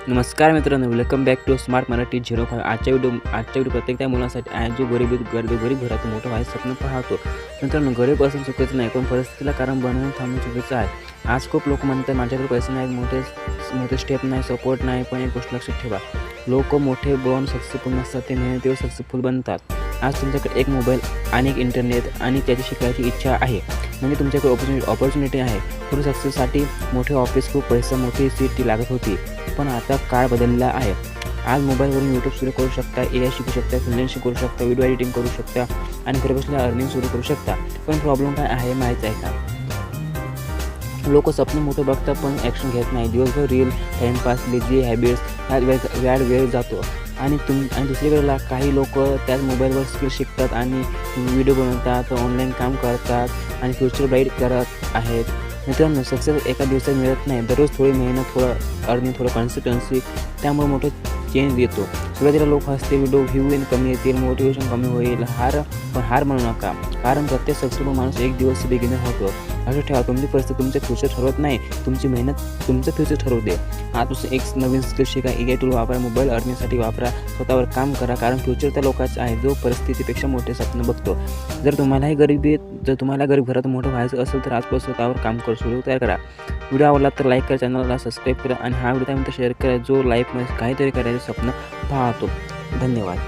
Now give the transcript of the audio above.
नमस्कार मित्रांनो, welcome back to smart Marathi 05. आजच्या व्हिडिओ प्रत्येक त्या मुलासाठी आहे जो गरीब घरातून मोठं व्हायचं स्वप्न पाहतो. मित्रांनो, गरीब असून चुकीचं नाही, पण परिस्थितीला कारण बनवून थांबणं चुकीचं आहे. आज खूप लोक म्हणतात माझ्याकडे पैसे नाहीत, मोठे स्टेप नाही, सपोर्ट नाही. पण एक गोष्ट लक्षात ठेवा, लोक मोठे बनून सक्सेसफुल नसतात, ते मेहनतीवर सक्सेसफुल बनतात. आज तुमच्याकडे एक मोबाईल आणि एक इंटरनेट आणि त्याची शिकायची इच्छा आहे, म्हणजे तुमच्याकडे ऑपॉर्च्युनिटी आहे. थोडं सक्सेससाठी मोठे ऑफिस, खूप पैसा, मोठी सिटी लागत होती. पण आता काळ बदलला आहे. आज मोबाईलवरून यूट्यूब सुरू करू शकता, AI शिकू शकता, फ्रीलान्सिंग करू शकता, व्हिडिओ एडिटिंग करू शकता आणि घरी बसल्या अर्निंग सुरू करू शकता. पण प्रॉब्लेम काय आहे माहीत आहे का? लोक स्वप्न मोठं बघतात पण ॲक्शन घेत नाही. दिवसभर रील, टाईमपास, लेझी हॅबिट्स यात वेळ जातो. आणि दुसरीकडे काही लोक त्याच मोबाईलवर स्किल शिकतात आणि व्हिडिओ बनवतात, ऑनलाईन काम करतात आणि फ्युचर ब्राईट करत आहेत. मित्रांनो, सक्सेस एका दिवसात मिळत नाही. दररोज थोडी मेहनत, थोडं अर्निंग, थोडं कन्सिस्टन्सी, त्यामुळे मोठं चेंज येतो. सुरुवातीला लोक हसते, व्ह्यू कमी येतील, मोटिवेशन कमी होईल. पण हार म्हणू नका, कारण प्रत्येक सक्सेसफुल माणूस एक दिवस बिगिनर होतो. असं ठेवा, तुमची परिस्थिती तुमचं फ्युचर ठरवत नाही, तुमची मेहनत तुमचं फ्युचर ठरवते. आजपासून एक नवीन स्किल शिका, AI टूल वापरा, मोबाईल अर्निंगसाठी वापरा, स्वतःवर काम करा, कारण फ्युचर त्या लोकांचं आहे जो परिस्थितीपेक्षा मोठे स्वप्न बघतो. जर तुम्हाला गरीब घरात मोठं व्हायचं असेल तर आजपासून स्वतःवर काम सुरू तयार करा. व्हिडिओ आवडला तर लाईक करा, चॅनलला सबस्क्राईब करा आणि हा व्हिडिओ त्यानंतर शेअर करा जो लाईफमध्ये काहीतरी करायचं स्वप्न पाहतो. धन्यवाद.